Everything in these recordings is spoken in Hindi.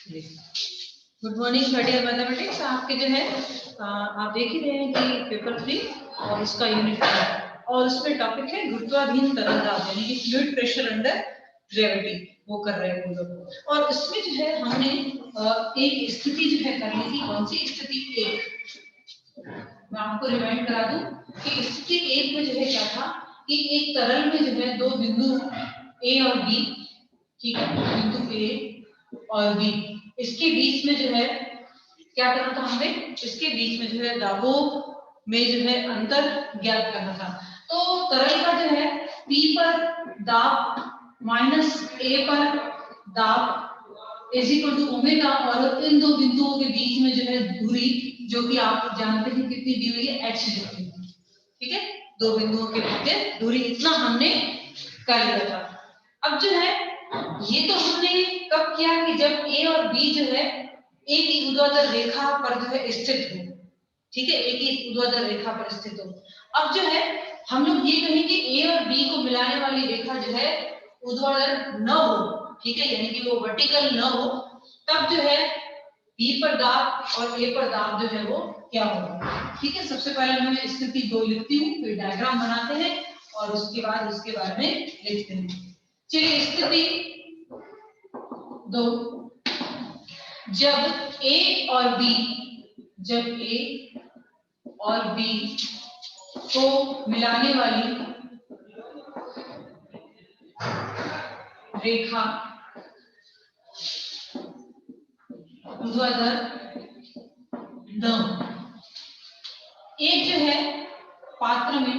Good morning third year mathematics. आपके जो है आप देख ही रहे हैं कि पेपर 3 और इसका यूनिट 3 और उसमें टॉपिक है गुरुत्वाधीन तरल दाब यानी कि फ्लूइड प्रेशर अंडर ग्रेविटी, वो कर रहे हैं हम लोग। और इसमें जो है हमने एक स्थिति जो है करनी थी। कौन सी स्थिति? एक, मैं आपको रिमाइंड करा दूं कि स्थिति एक में जो है क्या था कि एक तरल में जो है दो बिंदु ए और बी, ठीक है, बिंदु ए और बी, इसके बीच में जो है क्या करना था हमें? इसके बीच में जो है दाबों में जो है अंतर ज्ञात करना था। तो तरल का जो है P पर दाब माइनस A पर दाब इज इक्वल टू ओमेगा, और इन दो बिंदुओं के बीच में जो है दूरी, जो कि आप जानते हैं कितनी दी हुई है, h दी हुई है, ठीक है। दो बिंदुओं के बीच में दूरी इतना हमने कर लिया था। अब जो है ये तो हमने कब किया कि जब A और B जो है एक ही ऊर्ध्वाधर रेखा पर जो है स्थित हो, ठीक है, एक ही ऊर्ध्वाधर रेखा पर स्थित हो। अब जो है हम लोग ये कहें कि A और B को मिलाने वाली रेखा जो है ऊर्ध्वाधर न हो, ठीक है, यानी कि वो वर्टिकल न हो, तब जो है B पर दाब और A पर दाब जो है वो क्या होगा, ठीक है। सबसे पहले मैं स्थिति 2 लिखती हूँ, फिर डायग्राम बनाते हैं और उसके बाद उसके बारे में लिखते हैं। चलिए स्थिति 2, जब A और B, जब A और B को मिलाने वाली रेखा ऊर्ध्वाधर न, एक जो है पात्र में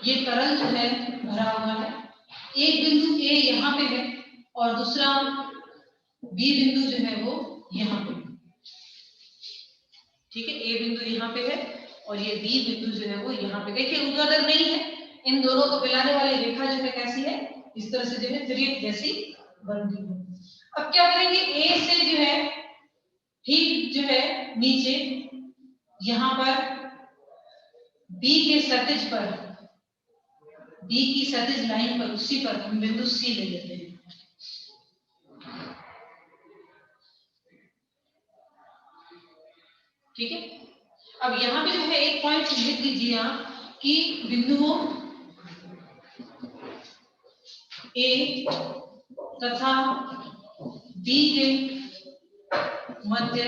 ये तरल जो है भरा हुआ है, एक बिंदु A यहाँ पे है और दूसरा B बिंदु जो है वो यहाँ पे, ठीक है। A बिंदु यहाँ पे है और ये B बिंदु जो है वो यहाँ पे। देखिए ऊर्ध्वाधर नहीं है, इन दोनों को मिलाने वाली रेखा जो है कैसी है, इस तरह से जो है त्रियक जैसी बनती है। अब क्या करेंगे, A से जो है ठीक जो है नीचे यहाँ पर B के क्षैतिज पर, B की क्षैतिज लाइन पर, उसी पर हम बिंदु C ले लेते हैं, ठीक है। अब यहाँ पे जो है एक पॉइंट लिख दीजिए आप कि बिंदुओं A तथा B के मध्य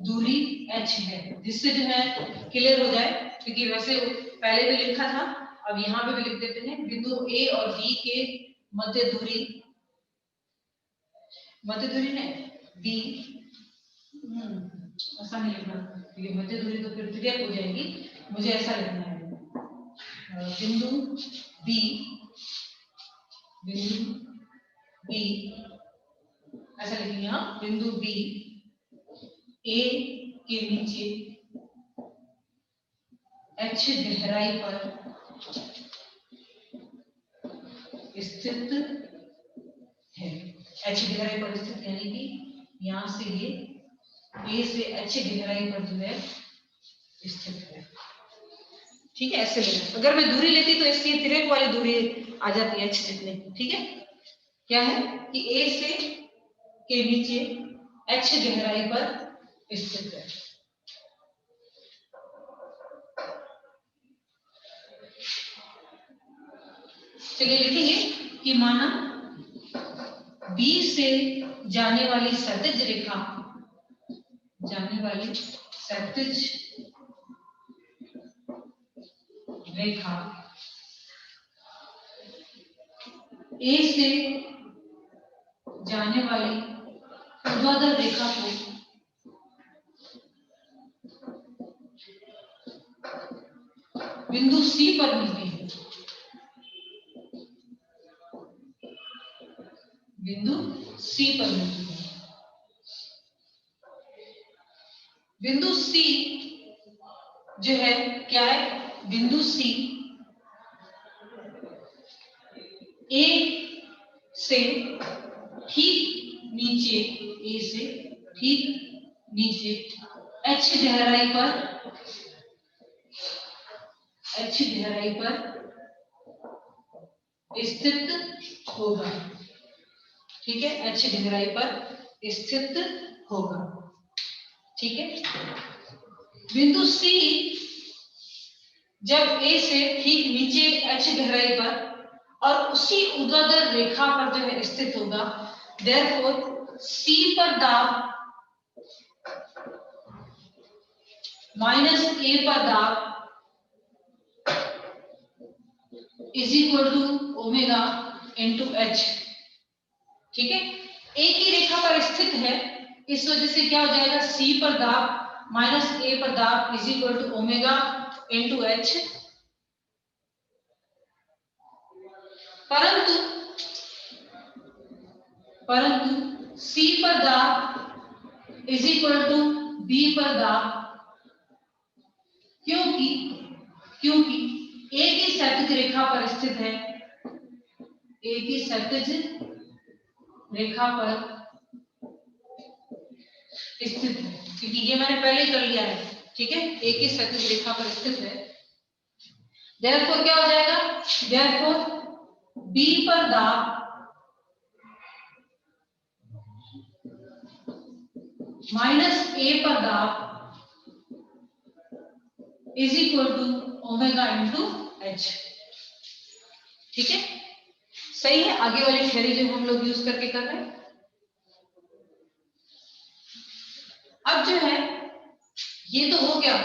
दूरी h है, जिससे जो है क्लियर हो जाए, क्योंकि वैसे पहले भी लिखा था, अब यहाँ पे भी लिख देते हैं। बिंदु A और B के मध्य दूरी, मध्य दूरी नहीं B, ऐसा नहीं लिखना क्योंकि मध्य दूरी तो फिर त्रियक हो जाएगी, मुझे ऐसा लिखना है। बिंदु B, बिंदु B ऐसा लिखेंगे आप, बिंदु B A के नीचे h गहराई पर स्थित है। h गहराई पर स्थित यानी कि यहाँ से ये A से h गहराई पर जो है स्थित है, ठीक है। ऐसे लेना, अगर मैं दूरी लेती तो इसकी तिरक वाली दूरी आ जाती है h जितने, ठीक है। क्या है कि A से के नीचे h गहराई पर स्थित है। चलिए लिखेंगे कि माना B से जाने वाली क्षैतिज रेखा, जाने वाली क्षैतिज रेखा A से जाने वाली ऊर्ध्वाधर रेखा को बिंदु C पर मिलती है, बिंदु C पर मिलती है। बिंदु C जो है क्या है, बिंदु C A से ठीक नीचे, A से ठीक नीचे h गहराई पर स्थित होगा, ठीक है, h गहराई पर स्थित होगा। ठीक है, बिंदु C जब A से ठीक नीचे h गहराई पर और उसी ऊर्ध्वाधर रेखा पर जो है स्थित होगा, देयरफॉर C पर दाब माइनस A पर दाब is equal to omega into H. ठीक है, एक ही रेखा पर स्थित है, इस वजह से क्या हो जाएगा, C पर दाब माइनस A पर दाब is equal to omega into H. परंतु C पर दाब इज इक्वल टू B पर दाब, क्योंकि एक ही क्षैतिज रेखा पर स्थित है, एक ही क्षैतिज रेखा पर स्थित है, क्योंकि ये मैंने पहले ही कर लिया है। ठीक है, एक ही क्षैतिज रेखा पर स्थित है, देयरफॉर क्या हो जाएगा, देयरफॉर B पर दाब माइनस A पर दाब is equal to omega into H. ठीक है, सही है। आगे वाली थ्योरी जो हम लोग यूज करके कर रहे हैं, अब जो है ये तो हो गया।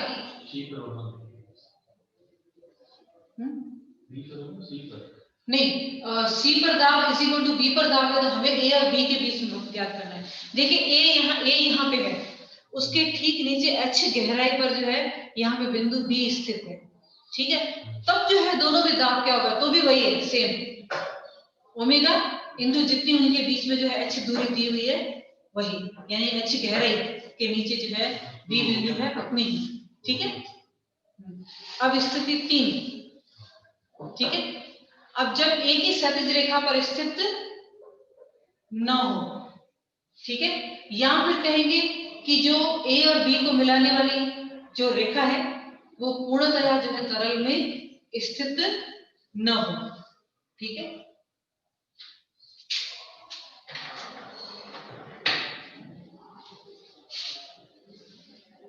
नहीं, C पर दाब इज इक्वल टू B पर दाब है, तो हमें A और B के बीच में ज्ञात करना है। देखिए A यहाँ पे है, उसके ठीक नीचे h गहराई पर जो है यहाँ पे बिंदु B स्थित है। ठीक है, तब जो है दोनों में दाब क्या होगा, तो भी वही है, सेम ओमेगा इंटू जितनी उनके बीच में जो है h दूरी दी हुई है वही, यानी h गहराई के नीचे जो है B बिंदु है उतनी ही। ठीक है, अब स्थिति 3। ठीक है, अब जब एक ही क्षैतिज रेखा पर स्थित न हो, ठीक है, यहां फिर कहेंगे कि जो A और B को मिलाने वाली जो रेखा है वो पूर्णतया जो है तरल में स्थित न हो। ठीक है,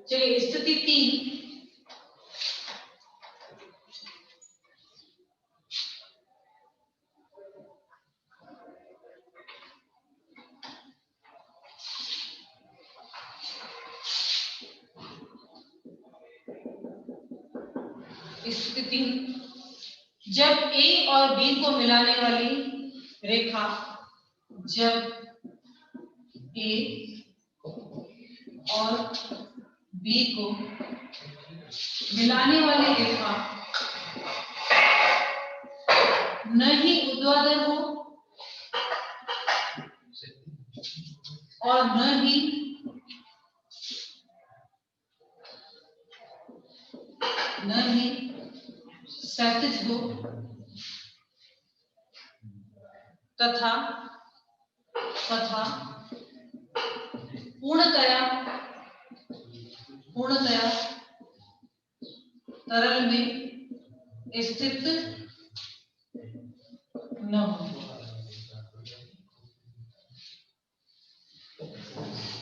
चलिए स्थिति 3। स्थिति 3, जब A और B को मिलाने वाली रेखा, जब A और B को मिलाने वाली रेखा न ही ऊर्ध्वाधर हो और न ही क्षैतिज हो, तथा पूर्णतया तरल में स्थित न हो।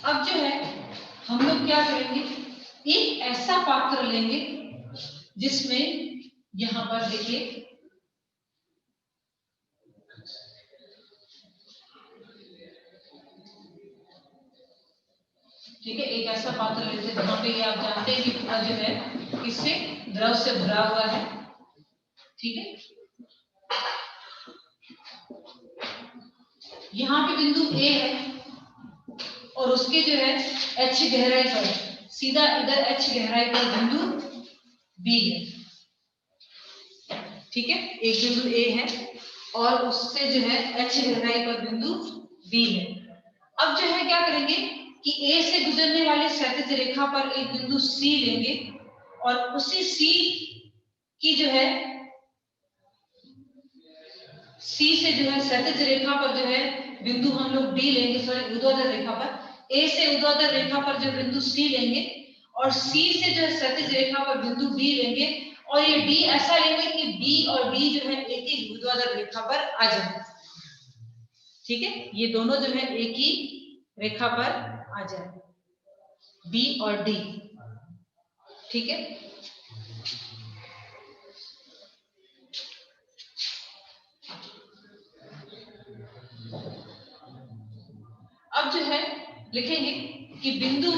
अब जो है हम लोग क्या करेंगे, एक ऐसा पात्र लेंगे जिसमें यहां पर देखिए ठीक है, एक ऐसा पात्र लेते हैं जहां पे ये आप जानते हैं कि पूरा जो है इससे द्रव से भरा हुआ है। ठीक है, यहाँ पे बिंदु A है और उसके जो है h गहराई पर, सीधा इधर h गहराई पर बिंदु B है। ठीक है, एक बिंदु A है और उससे जो है h गहराई पर बिंदु B है। अब जो है क्या करेंगे कि A से गुजरने वाले क्षैतिज रेखा पर एक बिंदु C लेंगे और उसी C की जो है C से जो है क्षैतिज रेखा पर जो है बिंदु हम लोग D लेंगे, सॉरी ऊर्ध्वाधर रेखा पर, A से ऊर्ध्वाधर रेखा पर जो बिंदु C लेंगे और C से जो है क्षैतिज रेखा पर बिंदु D लेंगे और ये D ऐसा लेंगे कि B और D जो है एक ही ऊर्ध्वाधर रेखा पर आ जाए। ठीक है, ये दोनों जो है एक ही रेखा पर आ जाए, बी और डी। ठीक है, अब जो है लिखेंगे कि बिंदु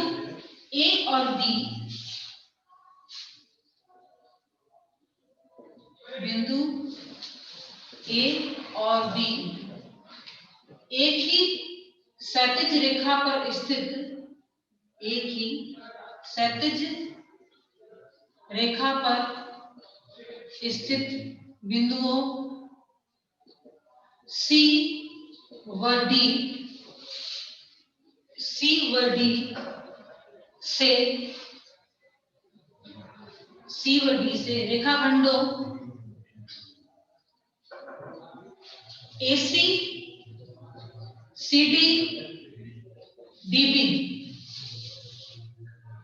ए और बी, बिंदु ए और बी एक ही क्षैतिज रेखा पर स्थित, एक ही क्षैतिज रेखा पर स्थित बिंदुओं सी व डी, सी व डी से, सी व डी से रेखाखंडों AC, CD, DB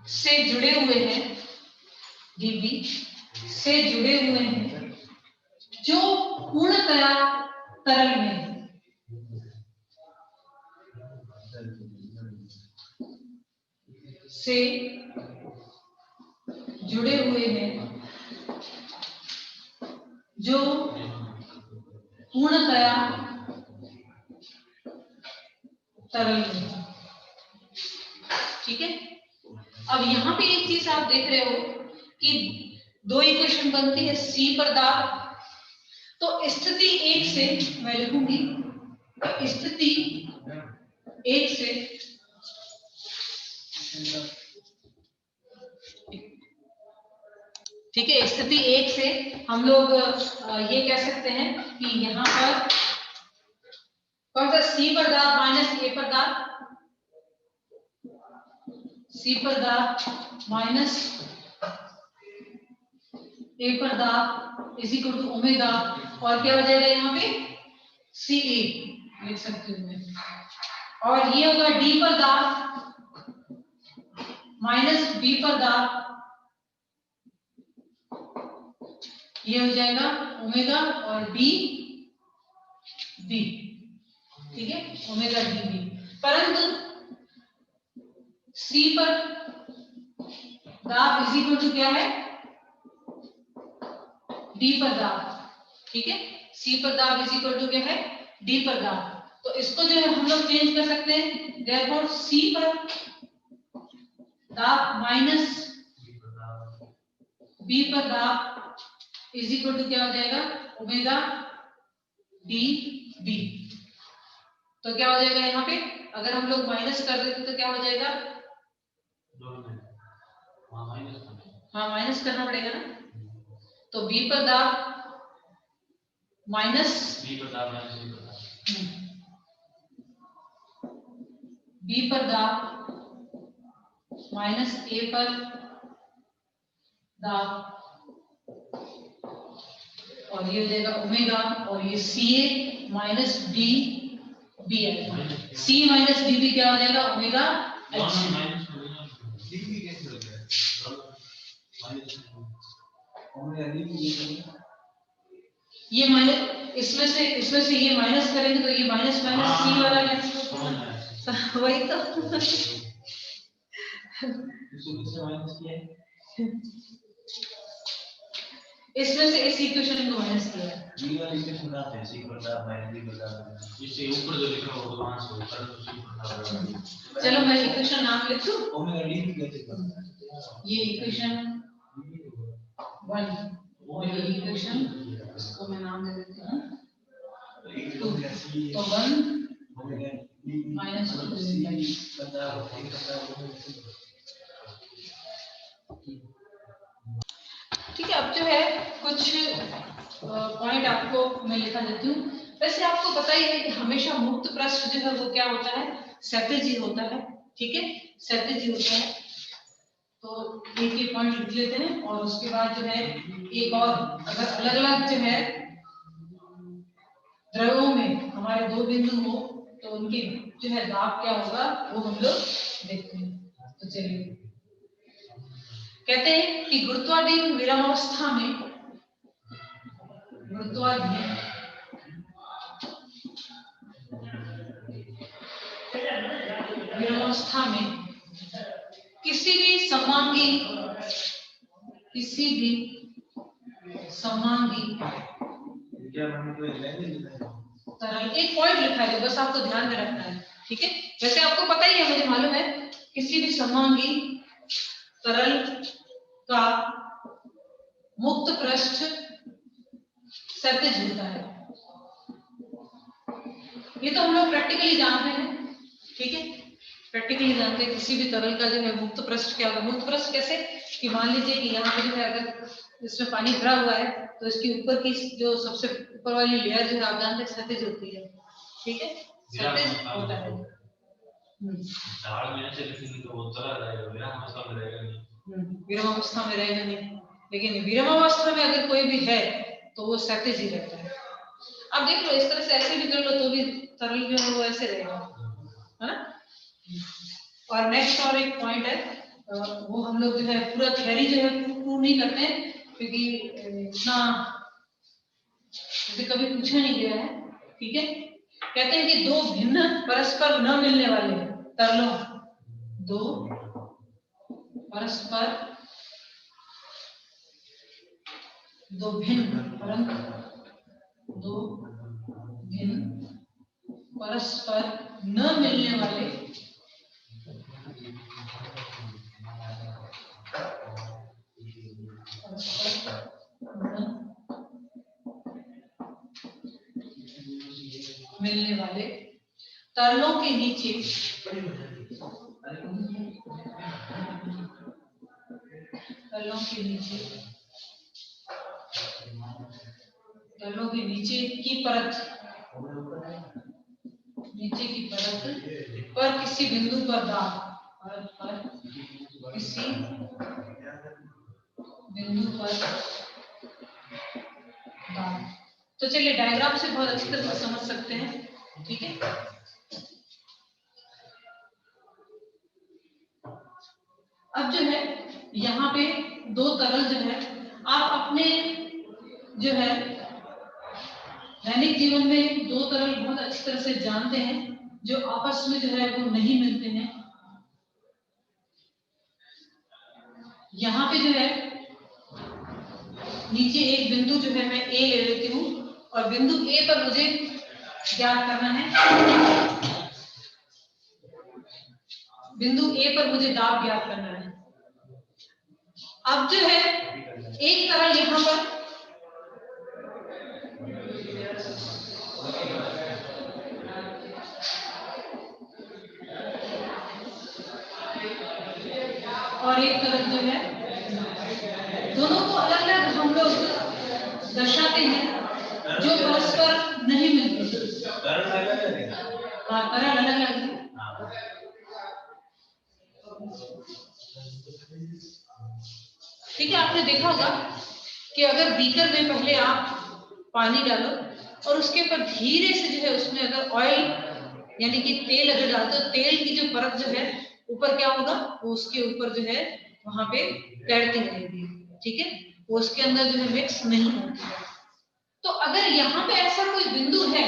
से जुड़े हुए हैं, DB से जुड़े हुए हैं, जो पूर्णतया तरल में, से जुड़े हुए हैं, जो पूर्णतया तरल में। ठीक है, अब यहाँ पे एक चीज आप देख रहे हो कि दो इक्वेशन बनती है सी पर दाब, तो स्थिति एक से मैं लिखूंगी, स्थिति एक से ठीक है, स्थिति एक से हम लोग ये कह सकते हैं कि यहाँ पर कौन सा सी पर दाब माइनस ए पर दाब, सी पर दाब माइनस ए पर दाब इज इक्वल टू ओमेगा, और क्या हो जाएगा यहाँ पे सी ए लिख सकती हूँ मैं, और ये होगा डी पर दाब माइनस बी पर दाब, ये हो जाएगा ओमेगा और डी बी। ठीक है, ओमेगा डी बी, परंतु सी पर दाब इज इक्वल टू क्या है, डी पर दाब। ठीक है, सी पर दाब इज इक्वल टू क्या है, डी पर दाब। तो इसको जो है हम लोग चेंज कर सकते हैं, देयरफॉर सी पर दाब माइनस बी पर दाब इज इक्वल टू क्या हो जाएगा, ओमेगा डी बी। तो क्या हो जाएगा यहाँ पे, अगर हम लोग माइनस कर देते तो क्या हो जाएगा, हाँ माइनस करना पड़ेगा ना, तो बी पर दाब माइनस बी पर दाब माइनस ए पर दाब, और ये हो जाएगा ओमेगा, और ये सी ए माइनस डी बी है, सी माइनस डी बी क्या हो जाएगा, ओमेगा एच। ये माइनस इसमें से ये माइनस करेंगे तो ये माइनस माइनस सी वाला कैंसिल, वही तो इसमें से इस इक्वेशन को माइनस किया है, ये वाली इक्वेशन आते हैं सी बटा माइनस डी बटा, इससे ऊपर जो लिखा होगा वहां से ऊपर तो सी बटा। चलो मैं इक्वेशन नाम लिख दूं, ओमेगा डी कैसे करना है, ये इक्वेशन 1 और ये इक्वेशन को मैं नाम दे देती हूं 2, तो 1 माइनस 2 बटा ठीक है। अब जो है कुछ पॉइंट आपको मैं लिखा देती हूँ। वैसे आपको पता ही है कि हमेशा मुक्त पृष्ठ जो है वो क्या होता है, क्षैतिज ही होता है। ठीक है, क्षैतिज ही होता है। तो एक पॉइंट लिख लेते हैं और उसके बाद जो है एक और, अगर अलग अलग जो है द्रव्यों में हमारे दो बिंदु हो तो उनकी जो है दाब क्या होगा वो हम लोग देखते हैं। तो चलिए, कहते हैं कि गुरुत्वाधीन विरामावस्था में, गुरुत्वाधीन विरामावस्था में किसी भी समांगी तरल, एक पॉइंट लिखा है बस आपको ध्यान में रखना है, ठीक है। वैसे आपको पता ही है, मुझे मालूम है, किसी भी समांगी तरल का मुक्त पृष्ठ क्षैतिज होता है। ये तो हम लोग प्रैक्टिकली जानते हैं, ठीक है, प्रैक्टिकली जानते हैं किसी भी तरल का जो है मुक्त पृष्ठ क्या होगा। मुक्त पृष्ठ कैसे कि मान लीजिए कि यहाँ पे जो है अगर इसमें पानी भरा हुआ है तो इसके ऊपर की जो सबसे ऊपर वाली लेयर जो है आप जानते हैं क्षैतिज होती है, ठीक है, क्षैतिज होता है। विरामावस्था में रहेगा नहीं, लेकिन विरामावस्था में अगर कोई भी है तो वो क्षैतिज ही रहता है। अब देख लो, इस तरह से ऐसे भी कर लो तो भी तरल जो है वो ऐसे रहेगा, है ना। और नेक्स्ट और एक पॉइंट है, वो हम लोग जो है पूरा थ्योरी जो है प्रूव नहीं करते हैं क्योंकि इतना कभी पूछा नहीं गया है, ठीक है। कहते हैं कि दो भिन्न परस्पर न मिलने वाले तरलों, दो परस्पर दो भिन्न परस्पर न मिलने वाले तरलों के नीचे की परत पर किसी बिंदु पर दाब, तो चलिए डायग्राम से बहुत अच्छी तरह से समझ सकते हैं, ठीक है। अब जो है यहाँ पे दो तरल जो है आप अपने जो है दैनिक जीवन में दो तरल बहुत अच्छी तरह से जानते हैं जो आपस में जो है वो नहीं मिलते हैं। यहाँ पे जो है नीचे एक बिंदु जो है मैं ए ले लेती हूँ और बिंदु ए पर मुझे ज्ञात करना है, बिंदु ए पर मुझे दाब ज्ञात करना है। अब जो है एक तरल यहाँ पर और एक तरफ जो है, दोनों को अलग अलग हम लोग दर्शाते हैं जो परस्पर नहीं मिलते। हाँ, तरल अलग अलग है। ठीक है, आपने देखा होगा कि अगर बीकर में पहले आप पानी डालो और उसके ऊपर धीरे से जो है उसमें अगर ऑयल यानी कि तेल अगर डालो तो तेल की जो परत जो है ऊपर क्या होगा, वो उसके ऊपर जो है वहां पे तैरती रहेगी, ठीक है, वो उसके अंदर जो है मिक्स नहीं होती है। तो अगर यहाँ पे ऐसा कोई बिंदु है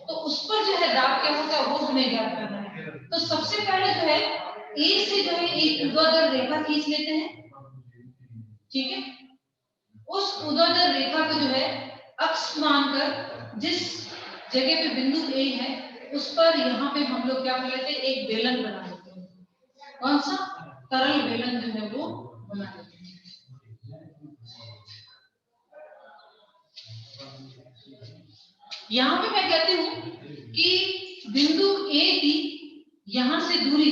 तो उस पर जो है दाब क्या होगा वो हमें ज्ञात करना है। तो सबसे पहले जो है ए से जो है एक ऊर्ध्वाधर रेखा खींच लेते हैं, ठीक है। उस ऊर्ध्वाधर रेखा को जो है अक्ष मानकर जिस जगह पे बिंदु ए है उस पर यहाँ पे हम लोग क्या कर लेते हैं, एक बेलन बना लेते हैं। कौन सा? तरल बेलन जो है वो बना लेते हैं। यहाँ पे मैं कहती हूँ कि बिंदु ए की यहाँ से दूरी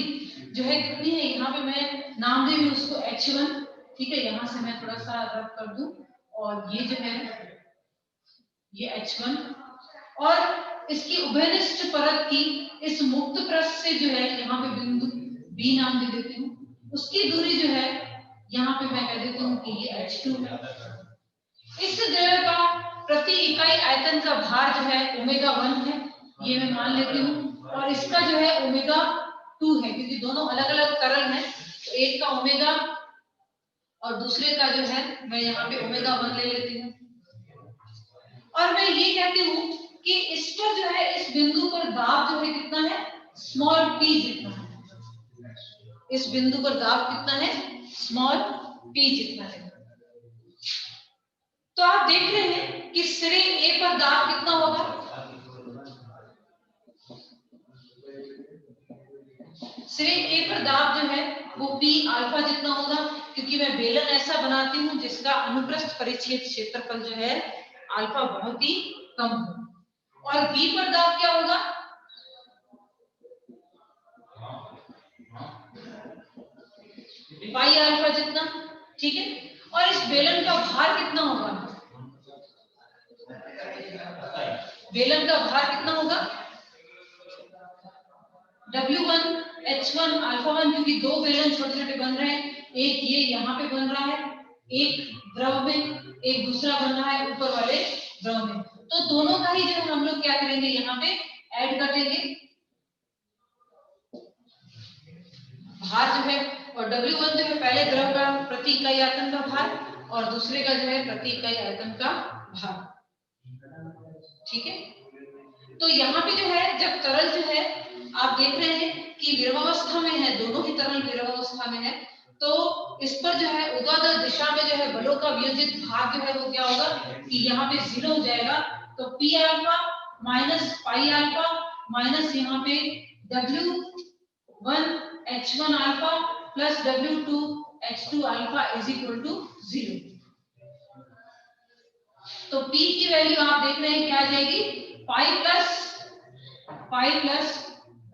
जो है कितनी है, यहाँ पे मैं नाम दे रही हूँ उसको H1, ठीक है। यहाँ से मैं थोड़ा सा रब कर दूं और ये जो है ये H1 और इसकी उभयनिष्ठ परत की इस मुक्त पृष्ठ से जो है यहाँ पे बिंदु B नाम दे देती हूँ, उसकी दूरी जो है यहाँ पे मैं कह देती हूँ कि ये H2 है। इस द्रव्य का प्रति इकाई आयतन का भार जो है ω1 है, ये मैं मान लेती हूँ, और इसका जो है ω2 है क्योंकि दोनों अलग अलग तरल हैं, तो एक का ओमेगा और दूसरे का जो है मैं यहाँ पे ω1 ले लेती हूँ। और मैं ये कहती हूँ कि इस पर जो है इस बिंदु पर दाब जो है कितना है, स्मॉल p जितना है। इस बिंदु पर दाब कितना है, स्मॉल p जितना है। तो आप देख रहे हैं कि सिरे A पर दाब कितना होगा, सिरे A पर दाब जो है वो P अल्फा जितना होगा, क्योंकि मैं बेलन ऐसा बनाती हूं जिसका अनुप्रस्थ परिच्छेद क्षेत्रफल जो है अल्फा बहुत ही कम हो। और B पर दाब क्या होगा, पाई अल्फा जितना, ठीक है। और इस बेलन का भार कितना होगा, बेलन का भार कितना होगा, W1 H1 अल्फा 1, क्योंकि दो बेलन छोटे छोटे बन रहे हैं, एक ये यहाँ पे बन रहा है, एक द्रव में, एक दूसरा बन रहा है ऊपर वाले द्रव में। तो दोनों का ही जो है हम लोग क्या करेंगे, यहाँ पे ऐड कर देंगे भार जो है। और W1 जो है पहले द्रव का प्रति इकाई आयतन का भार, और दूसरे का जो है प्रति इकाई आयतन का भार, ठीक है। तो यहाँ पे जो है जब तरल जो है आप देख रहे हैं कि विरवावस्था में है, दोनों ही तरल विरवावस्था में है, तो इस पर जो है ऊर्ध्वाधर दिशा में जो है बलों का वियोजित भार जो है वो क्या होगा कि यहाँ पे 0 हो जाएगा। तो P alpha minus pi alpha minus यहाँ पे W1 H1 alpha plus W2 H2 alpha is equal to 0। तो P की वैल्यू आप देख रहे हैं क्या आ जाएगी, pi plus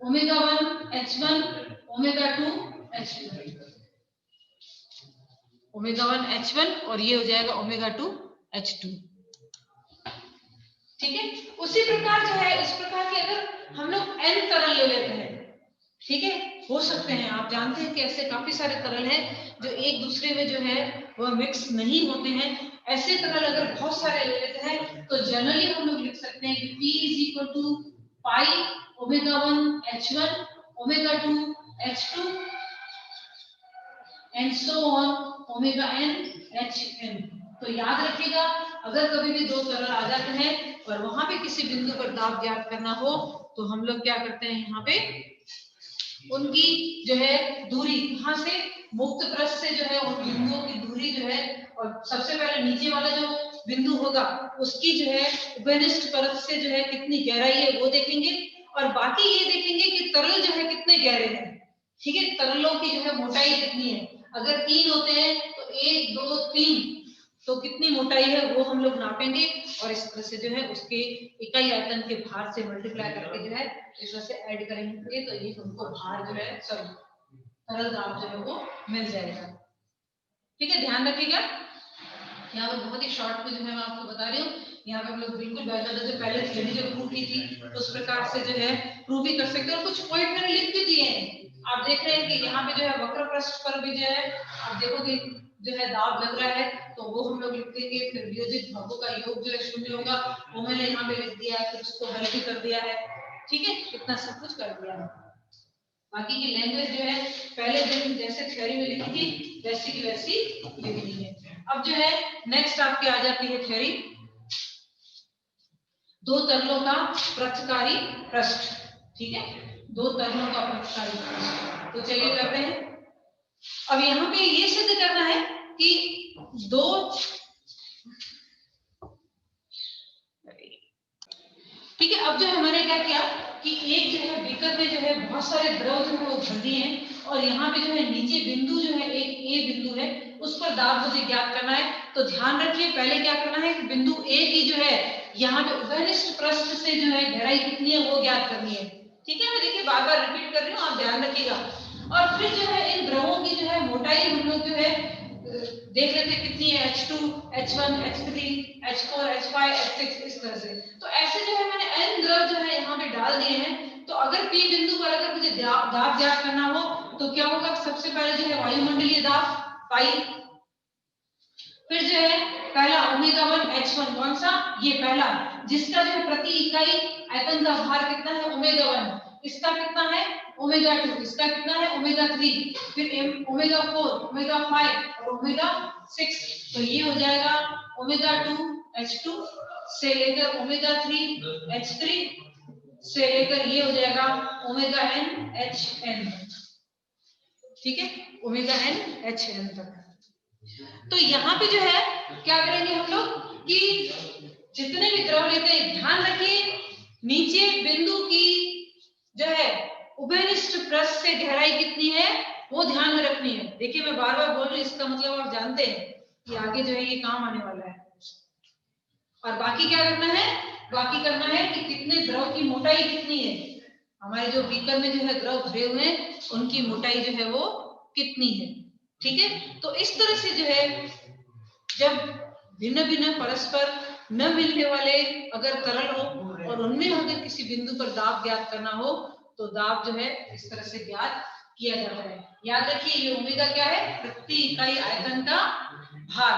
omega 1 H1 omega 2 H2, omega 1 H1 और ये हो जाएगा ओमेगा 2 H2, ठीक है। उसी प्रकार जो है इस प्रकार के अगर हम लोग n तरल ले लेते हैं, ठीक है, हो सकते हैं, आप जानते हैं कि ऐसे काफी सारे तरल हैं जो एक दूसरे में जो है वह मिक्स नहीं होते हैं। ऐसे तरल अगर बहुत सारे ले लेते हैं तो जनरली हम लोग लिख सकते हैं कि P is equal to pi omega 1 H1 omega 2 H2 and so on omega n Hn। तो याद रखिएगा अगर कभी भी दो तरल आ जाते हैं और वहां पे किसी बिंदु पर दाब ज्ञात करना हो तो हम लोग क्या करते हैं, यहाँ पे उनकी जो है दूरी, कहां से, मुक्त पृष्ठ से जो है उन बिंदुओं की दूरी जो है, और सबसे पहले नीचे वाला जो बिंदु होगा उसकी जो है उभयनिष्ठ परत से जो है कितनी गहराई है वो देखेंगे, और बाकी ये देखेंगे कि तरल जो है कितने गहरे हैं, ठीक है, तरलों की जो है मोटाई कितनी है। अगर 3 होते हैं तो 1 2 3, तो कितनी मोटाई है वो हम लोग नापेंगे और इस तरह से जो है उसके इकाई आयतन के भार से मल्टीप्लाई करके जो है इस तरह से ऐड करेंगे, तो ये हमको भार जो है सब तरल दाब जो है वो मिल जाएगा, ठीक है। ध्यान रखिएगा यहाँ पर बहुत ही शॉर्ट में जो है मैं आपको बता रही हूँ, यहाँ पे हम लोग बिल्कुल बैठा जो पहले थ्योरी जो प्रूव की थी उस प्रकार से जो है प्रूव भी कर सकते हैं, और कुछ पॉइंट मैंने लिख भी दिए हैं। आप देख रहे हैं कि यहाँ पे जो है वक्र पृष्ठ पर भी जो है आप देखोगे जो है दाब लग रहा है, तो वो हम लोग लिख देंगे। फिर वियोजित भागों का योग जो है 0 होगा, वो मैंने यहाँ पे लिख दिया है, फिर उसको हल भी कर दिया है, ठीक है, इतना सब कुछ कर दिया है। बाकी की लैंग्वेज जो है पहले दिन जैसे थ्योरी में लिखी थी वैसी की वैसी लिखनी है। अब जो है नेक्स्ट आपके आ जाती है थ्योरी दो तरलों का पृष्ठकारी पृष्ठ, ठीक है, दो तरलों का पृष्ठकारी पृष्ठ। तो चलिए करते हैं। अब यहाँ पे ये सिद्ध करना है कि दो, ठीक है, अब जो है मैंने क्या किया कि एक जो है बीकर में जो है बहुत सारे द्रव जो है वो भर दिए हैं, और यहाँ पे जो है नीचे बिंदु जो है एक ए बिंदु है उस पर दाब मुझे ज्ञात करना है। तो ध्यान रखिए पहले क्या करना है कि बिंदु ए की जो है यहाँ पे उभयनिष्ठ पृष्ठ से जो है गहराई कितनी है वो ज्ञात करनी है, ठीक है। मैं देखिए बार बार रिपीट कर रही हूँ, आप ध्यान रखिएगा। और फिर जो है इन द्रवों की जो है मोटाई हम लोग जो है देख लेते कितनी है, H2 H1 H3 H4 H5 H6 इस तरह से। तो ऐसे जो है मैंने n द्रव जो है यहाँ पे डाल दिए हैं। तो अगर P बिंदु पर अगर मुझे दाब ज्ञात करना हो तो क्या होगा, सबसे पहले जो है वायुमंडलीय दाब पाई, फिर जो है पहला ओमेगा 1 H1, कौन सा, ये पहला, जिसका जो है प्रति इकाई आयतन का भार कितना है ओमेगा 1, इसका कितना है ओमेगा 2, इसका कितना है ओमेगा 3, फिर ओमेगा 4 ओमेगा 5 और ओमेगा 6। तो ये हो जाएगा ओमेगा 2 H2 से लेकर ओमेगा 3 H3 से लेकर ये हो जाएगा ओमेगा एन एच एन, ठीक है, ओमेगा एन एच एन तक। तो यहाँ पे जो है क्या करेंगे हम लोग कि जितने भी द्रव लेते हैं ध्यान रखिए नीचे बिंदु की जो है उभयनिष्ठ पृष्ठ से गहराई कितनी है वो ध्यान में रखनी है। देखिए मैं बार बार बोल रही हूँ, इसका मतलब आप जानते हैं कि आगे जो है ये काम आने वाला है। और बाकी क्या करना है, बाकी करना है कि कितने द्रव की मोटाई कितनी है, हमारे जो बीकर में जो है द्रव भरे हुए हैं उनकी मोटाई जो है वो कितनी है, ठीक है। तो इस तरह से जो है जब भिन्न भिन्न परस्पर न मिलने वाले अगर तरल हो और उनमें अगर किसी बिंदु पर दाब ज्ञात करना हो तो दाब जो है इस तरह से ज्ञात किया जाता है। याद रखिए ये ओमेगा क्या है, प्रति इकाई आयतन का भार,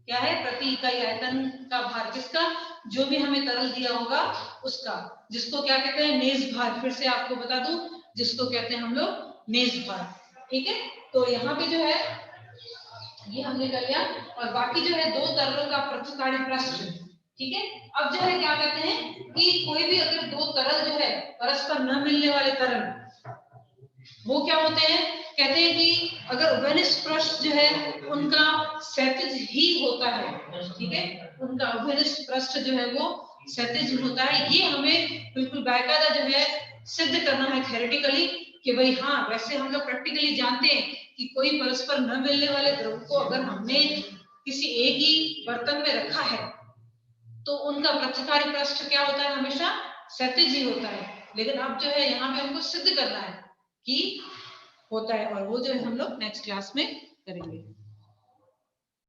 क्या है, प्रति इकाई आयतन का भार, किसका, जो भी हमें तरल दिया होगा उसका, जिसको क्या कहते हैं, नेज भार। फिर से आपको बता दूं, जिसको कहते हैं हम लोग नेज भार, ठीक है। तो यहाँ पे जो है ये हमने कर लिया। और बाकी जो है दो तरलों का पृथक्कारी पृष्ठ, ठीक है। अब जो है क्या कहते हैं कि कोई भी अगर दो तरल जो है परस्पर न मिलने वाले तरल वो क्या होते हैं, कहते हैं कि अगर उभयनिष्ठ पृष्ठ जो है उनका क्षैतिज ही होता है, ठीक है, उनका उभयनिष्ठ पृष्ठ जो है वो क्षैतिज होता है। ये हमें बिल्कुल बाकायदा जो है सिद्ध करना है थ्योरेटिकली कि भाई हाँ, वैसे हम लोग प्रैक्टिकली जानते हैं कि कोई परस्पर न मिलने वाले द्रव को अगर हमने किसी एक ही बर्तन में रखा है तो उनका पृथक्कारी पृष्ठ क्या होता है, हमेशा क्षैतिज ही होता है। लेकिन अब जो है यहाँ पे हमको सिद्ध करना है कि होता है, और वो जो है हम लोग नेक्स्ट क्लास में करेंगे।